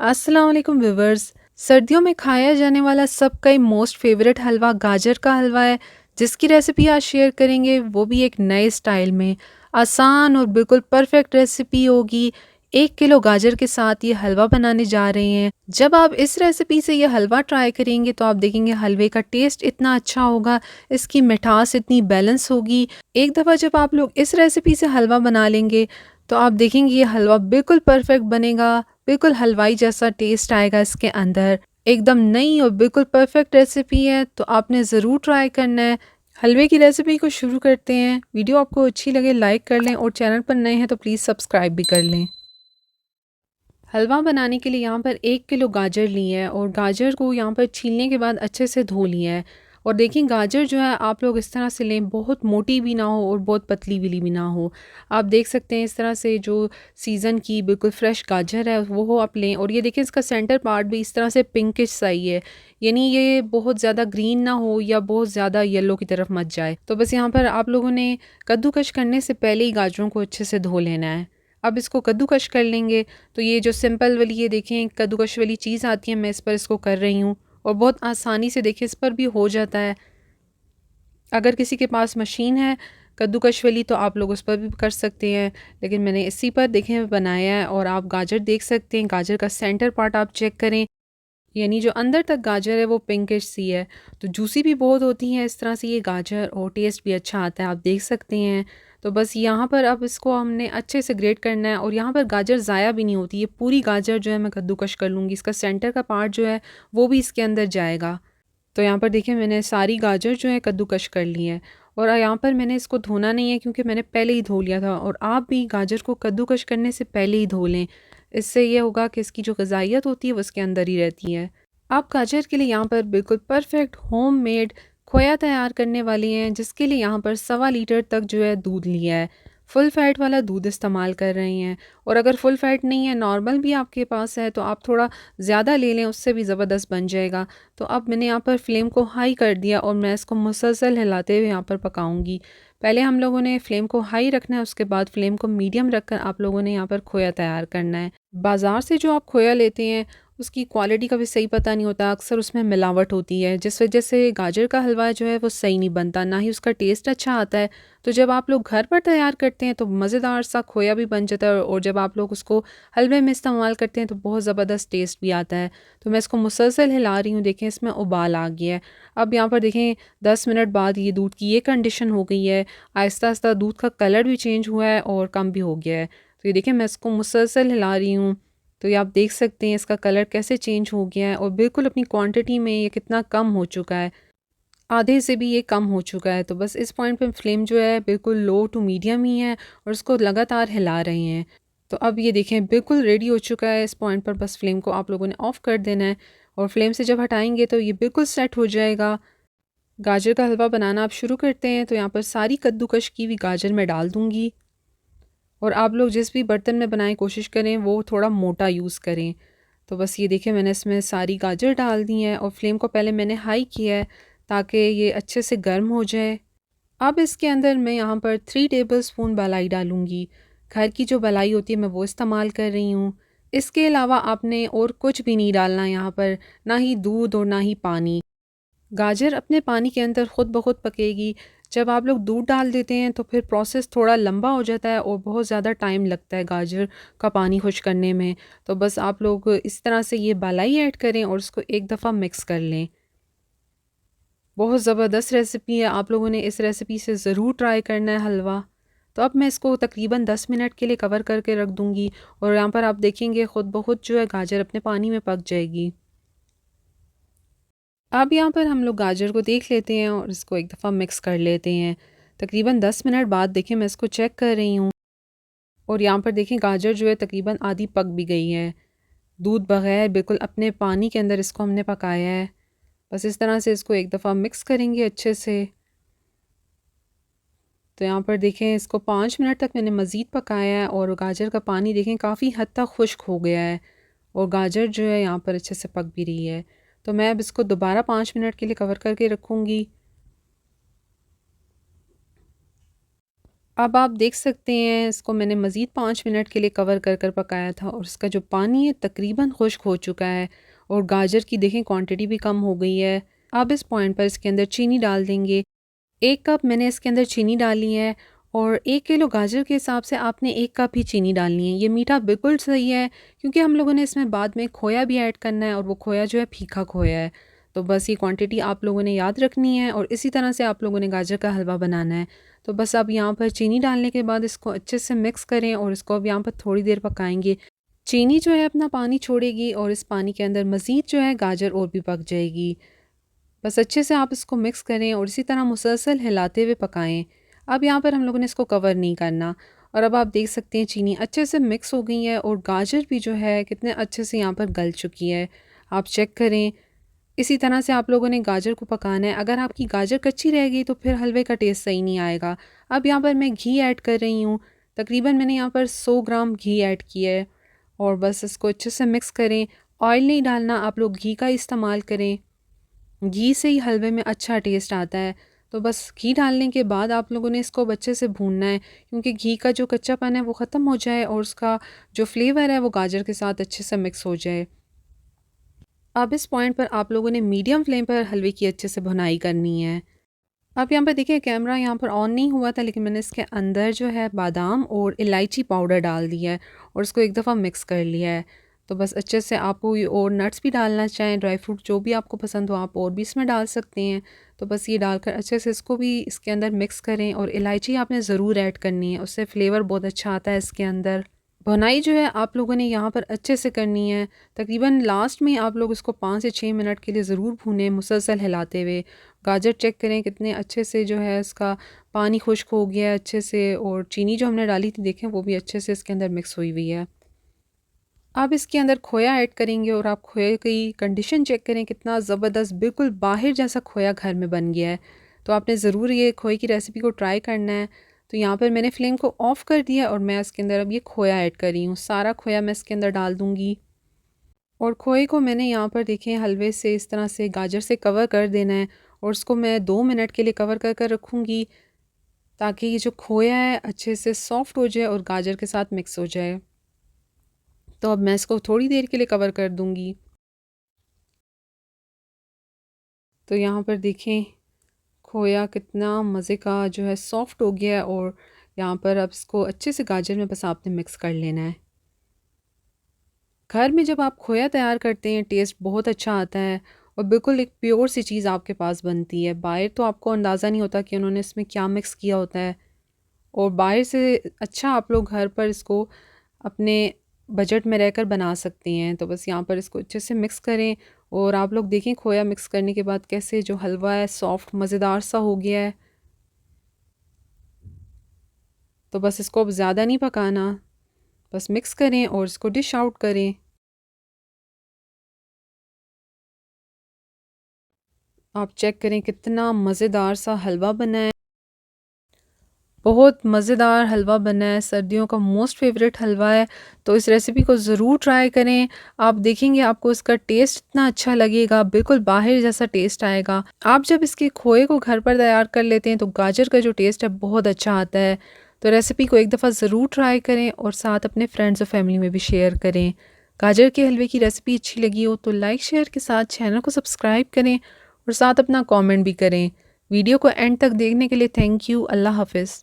अस्सलाम वालेकुम व्यूवर्स। सर्दियों में खाया जाने वाला सबका ही मोस्ट फेवरेट हलवा गाजर का हलवा है, जिसकी रेसिपी आज शेयर करेंगे, वो भी एक नए स्टाइल में। आसान और बिल्कुल परफेक्ट रेसिपी होगी। 1 किलो गाजर के साथ ये हलवा बनाने जा रहे हैं। जब आप इस रेसिपी से ये हलवा ट्राई करेंगे तो आप देखेंगे हलवे का टेस्ट इतना अच्छा होगा, इसकी मिठास इतनी बैलेंस होगी। एक दफ़ा जब आप लोग इस रेसिपी से हलवा बना लेंगे तो आप देखेंगे ये हलवा बिल्कुल परफेक्ट बनेगा, बिल्कुल हलवाई जैसा टेस्ट आएगा इसके अंदर। एकदम नई और बिल्कुल परफेक्ट रेसिपी है, तो आपने ज़रूर ट्राई करना है। हलवे की रेसिपी को शुरू करते हैं। वीडियो आपको अच्छी लगे लाइक कर लें और चैनल पर नए हैं तो प्लीज़ सब्सक्राइब भी कर लें। हलवा बनाने के लिए यहाँ पर 1 किलो गाजर लिए है और गाजर को यहाँ पर छीलने के बाद अच्छे से धो लिया है। और देखिए गाजर जो है आप लोग इस तरह से लें, बहुत मोटी भी ना हो और बहुत पतली वाली भी ना हो। आप देख सकते हैं इस तरह से जो सीज़न की बिल्कुल फ्रेश गाजर है वो हो आप लें। और ये देखिए इसका सेंटर पार्ट भी इस तरह से पिंकिश सही है, यानी ये बहुत ज़्यादा ग्रीन ना हो या बहुत ज़्यादा येलो की तरफ मत जाए। तो बस यहाँ पर आप लोगों ने कद्दूकश करने से पहले ही गाजरों को अच्छे से धो लेना है। अब इसको कद्दूकश कर लेंगे। तो ये जो सिंपल वाली ये देखें कद्दूकश वाली चीज़ आती है, मैं इस पर इसको कर रही हूँ और बहुत आसानी से देखिए इस पर भी हो जाता है। अगर किसी के पास मशीन है कद्दूकश वाली तो आप लोग उस पर भी कर सकते हैं, लेकिन मैंने इसी पर देखें बनाया है। और आप गाजर देख सकते हैं, गाजर का सेंटर पार्ट आप चेक करें, यानी जो अंदर तक गाजर है वो पिंकिश सी है। तो जूसी भी बहुत होती है इस तरह से ये गाजर, और टेस्ट भी अच्छा आता है, आप देख सकते हैं। तो बस यहाँ पर अब इसको हमने अच्छे से ग्रेट करना है और यहाँ पर गाजर ज़ाया भी नहीं होती, ये पूरी गाजर जो है मैं कद्दूकश कर लूँगी। इसका सेंटर का पार्ट जो है वो भी इसके अंदर जाएगा। तो यहाँ पर देखिए मैंने सारी गाजर जो है कद्दूकश कर ली है। और यहाँ पर मैंने इसको धोना नहीं है क्योंकि मैंने पहले ही धो लिया था। और आप भी गाजर को कद्दूकश करने से पहले ही धो लें, इससे ये होगा कि इसकी जो ग़िज़ाइयत होती है वो उसके अंदर ही रहती है। आप गाजर के लिए यहाँ पर बिल्कुल परफेक्ट होममेड खोया तैयार करने वाली हैं, जिसके लिए यहाँ पर 1.25 लीटर तक जो है दूध लिया है। फुल फैट वाला दूध इस्तेमाल कर रही हैं। और अगर फुल फैट नहीं है, नॉर्मल भी आपके पास है, तो आप थोड़ा ज़्यादा ले लें, उससे भी ज़बरदस्त बन जाएगा। तो अब मैंने यहाँ पर फ्लेम को हाई कर दिया और मैं इसको मुसलसल हिलाते हुए यहाँ पर पकाऊंगी। पहले हम लोगों ने फ्लेम को हाई रखना है, उसके बाद फ्लेम को मीडियम रखकर आप लोगों ने यहाँ पर खोया तैयार करना है। बाज़ार से जो आप खोया लेते हैं उसकी क्वालिटी का भी सही पता नहीं होता, अक्सर उसमें मिलावट होती है, जिस वजह से गाजर का हलवा जो है वो सही नहीं बनता, ना ही उसका टेस्ट अच्छा आता है। तो जब आप लोग घर पर तैयार करते हैं तो मज़ेदार सा खोया भी बन जाता है, और जब आप लोग उसको हलवे में इस्तेमाल करते हैं तो बहुत ज़बरदस्त टेस्ट भी आता है। तो मैं इसको मुसलसल हिला रही हूँ, देखें इसमें उबाल आ गया है। अब यहाँ पर देखें 10 मिनट बाद ये दूध की ये कंडीशन हो गई है। आहिस्ता आहिस्ता दूध का कलर भी चेंज हुआ है और कम भी हो गया है। तो ये देखें मैं इसको मुसलसल हिला रही हूँ। तो ये आप देख सकते हैं इसका कलर कैसे चेंज हो गया है और बिल्कुल अपनी क्वांटिटी में ये कितना कम हो चुका है, आधे से भी ये कम हो चुका है। तो बस इस पॉइंट पे फ्लेम जो है बिल्कुल लो टू मीडियम ही है और इसको लगातार हिला रहे हैं। तो अब ये देखें बिल्कुल रेडी हो चुका है। इस पॉइंट पर बस फ्लेम को आप लोगों ने ऑफ़ कर देना है और फ्लेम से जब हटाएंगे तो ये बिल्कुल सेट हो जाएगा। गाजर का हलवा बनाना आप शुरू करते हैं। तो यहाँ पर सारी कद्दूकश की हुई गाजर मैं डाल दूँगी, और आप लोग जिस भी बर्तन में बनाएं कोशिश करें वो थोड़ा मोटा यूज़ करें। तो बस ये देखिए मैंने इसमें सारी गाजर डाल दी हैं और फ्लेम को पहले मैंने हाई किया है ताकि ये अच्छे से गर्म हो जाए। अब इसके अंदर मैं यहाँ पर 3 टेबल स्पून मलाई डालूँगी। घर की जो मलाई होती है मैं वो इस्तेमाल कर रही हूँ। इसके अलावा आपने और कुछ भी नहीं डालना यहाँ पर, ना ही दूध और ना ही पानी। गाजर अपने पानी के अंदर खुद ब खुद पकेगी। जब आप लोग दूध डाल देते हैं तो फिर प्रोसेस थोड़ा लंबा हो जाता है और बहुत ज़्यादा टाइम लगता है गाजर का पानी खुश करने में। तो बस आप लोग इस तरह से ये मलाई ऐड करें और उसको एक दफ़ा मिक्स कर लें। बहुत ज़बरदस्त रेसिपी है, आप लोगों ने इस रेसिपी से ज़रूर ट्राई करना है हलवा। तो अब मैं इसको तकरीबन 10 मिनट के लिए कवर करके रख दूँगी और यहाँ पर आप देखेंगे खुद ब खुद जो है गाजर अपने पानी में पक जाएगी। अब यहाँ पर हम लोग गाजर को देख लेते हैं और इसको एक दफ़ा मिक्स कर लेते हैं। तकरीबन 10 मिनट बाद देखिए मैं इसको चेक कर रही हूँ और यहाँ पर देखें गाजर जो है तकरीबन आधी पक भी गई है। दूध बग़ैर बिल्कुल अपने पानी के अंदर इसको हमने पकाया है। बस इस तरह से इसको एक दफ़ा मिक्स करेंगे अच्छे से। तो यहाँ पर देखें इसको 5 मिनट तक मैंने मज़ीद पकाया है और गाजर का पानी देखें काफ़ी हद तक खुश्क हो गया है और गाजर जो है यहाँ पर अच्छे से पक भी रही है। तो मैं अब इसको दोबारा 5 मिनट के लिए कवर करके रखूँगी। अब आप देख सकते हैं इसको मैंने मज़ीद 5 मिनट के लिए कवर कर कर पकाया था और इसका जो पानी है तकरीबन खुश्क हो चुका है और गाजर की देखें क्वांटिटी भी कम हो गई है। अब इस पॉइंट पर इसके अंदर चीनी डाल देंगे। 1 कप मैंने इसके अंदर चीनी डाली है और 1 किलो गाजर के हिसाब से आपने 1 कप ही चीनी डालनी है। ये मीठा बिल्कुल सही है क्योंकि हम लोगों ने इसमें बाद में खोया भी ऐड करना है और वो खोया जो है फीका खोया है। तो बस ये क्वांटिटी आप लोगों ने याद रखनी है और इसी तरह से आप लोगों ने गाजर का हलवा बनाना है। तो बस अब यहाँ पर चीनी डालने के बाद इसको अच्छे से मिक्स करें और इसको अब यहाँ पर थोड़ी देर पकाएंगे। चीनी जो है अपना पानी छोड़ेगी और इस पानी के अंदर मज़ीद जो है गाजर और भी पक जाएगी। बस अच्छे से आप इसको मिक्स करें और इसी तरह मुसलसल हिलाते हुए पकाएं। अब यहाँ पर हम लोगों ने इसको कवर नहीं करना और अब आप देख सकते हैं चीनी अच्छे से मिक्स हो गई है और गाजर भी जो है कितने अच्छे से यहाँ पर गल चुकी है। आप चेक करें, इसी तरह से आप लोगों ने गाजर को पकाना है। अगर आपकी गाजर कच्ची रह गई तो फिर हलवे का टेस्ट सही नहीं आएगा। अब यहाँ पर मैं घी ऐड कर रही हूँ। तकरीबन मैंने यहाँ पर 100 ग्राम घी ऐड किया है और बस इसको अच्छे से मिक्स करें। ऑयल नहीं डालना, आप लोग घी का इस्तेमाल करें। घी से ही हलवे में अच्छा टेस्ट आता है। तो बस घी डालने के बाद आप लोगों ने इसको अच्छे से भूनना है क्योंकि घी का जो कच्चापन है वो ख़त्म हो जाए और उसका जो फ्लेवर है वो गाजर के साथ अच्छे से मिक्स हो जाए। अब इस पॉइंट पर आप लोगों ने मीडियम फ्लेम पर हलवे की अच्छे से भुनाई करनी है। अब यहाँ पर देखिए कैमरा यहाँ पर ऑन नहीं हुआ था लेकिन मैंने इसके अंदर जो है बादाम और इलायची पाउडर डाल दिया है और इसको एक दफ़ा मिक्स कर लिया है। तो बस अच्छे से आप कोई और नट्स भी डालना चाहें, ड्राई फ्रूट जो भी आपको पसंद हो आप और भी इसमें डाल सकते हैं। तो बस ये डालकर अच्छे से इसको भी इसके अंदर मिक्स करें और इलायची आपने ज़रूर ऐड करनी है, उससे फ्लेवर बहुत अच्छा आता है इसके अंदर। भुनाई जो है आप लोगों ने यहाँ पर अच्छे से करनी है। तकरीबन लास्ट में आप लोग इसको 5 से 6 मिनट के लिए ज़रूर भूनें मुसलसल हिलाते हुए। गाजर चेक करें कितने अच्छे से जो है इसका पानी खुश्क हो गया है अच्छे से और चीनी जो हमने डाली थी देखें वो भी अच्छे से इसके अंदर मिक्स हुई हुई है। अब इसके अंदर खोया ऐड करेंगे और आप खोए की कंडीशन चेक करें कितना ज़बरदस्त बिल्कुल बाहर जैसा खोया घर में बन गया है। तो आपने ज़रूर ये खोए की रेसिपी को ट्राई करना है। तो यहाँ पर मैंने फ्लेम को ऑफ़ कर दिया और मैं इसके अंदर अब ये खोया ऐड कर रही हूँ। सारा खोया मैं इसके अंदर डाल दूँगी और खोए को मैंने यहाँ पर देखें हलवे से इस तरह से गाजर से कवर कर देना है और उसको मैं 2 मिनट के लिए कवर कर कर रखूँगी ताकि ये जो खोया है अच्छे से सॉफ़्ट हो जाए और गाजर के साथ मिक्स हो जाए। तो अब मैं इसको थोड़ी देर के लिए कवर कर दूँगी। तो यहाँ पर देखें खोया कितना मज़े का जो है सॉफ़्ट हो गया है और यहाँ पर अब इसको अच्छे से गाजर में बस आपने मिक्स कर लेना है। घर में जब आप खोया तैयार करते हैं टेस्ट बहुत अच्छा आता है और बिल्कुल एक प्योर सी चीज़ आपके पास बनती है। बाहर तो आपको अंदाज़ा नहीं होता कि उन्होंने इसमें क्या मिक्स किया होता है और बाहर से अच्छा आप लोग घर पर इसको अपने बजट में रहकर बना सकते हैं। तो बस यहाँ पर इसको अच्छे से मिक्स करें और आप लोग देखें खोया मिक्स करने के बाद कैसे जो हलवा है सॉफ्ट मज़ेदार सा हो गया है। तो बस इसको अब ज़्यादा नहीं पकाना, बस मिक्स करें और इसको डिश आउट करें। आप चेक करें कितना मज़ेदार सा हलवा बना है। बहुत मज़ेदार हलवा बना है, सर्दियों का मोस्ट फेवरेट हलवा है। तो इस रेसिपी को ज़रूर ट्राई करें। आप देखेंगे आपको इसका टेस्ट इतना अच्छा लगेगा, बिल्कुल बाहर जैसा टेस्ट आएगा। आप जब इसके खोए को घर पर तैयार कर लेते हैं तो गाजर का जो टेस्ट है बहुत अच्छा आता है। तो रेसिपी को एक दफ़ा ज़रूर ट्राई करें और साथ अपने फ्रेंड्स और फैमिली में भी शेयर करें। गाजर के हलवे की रेसिपी अच्छी लगी हो तो लाइक शेयर के साथ चैनल को सब्सक्राइब करें और साथ अपना कमेंट भी करें। वीडियो को एंड तक देखने के लिए थैंक यू। अल्लाह हाफ़िज़।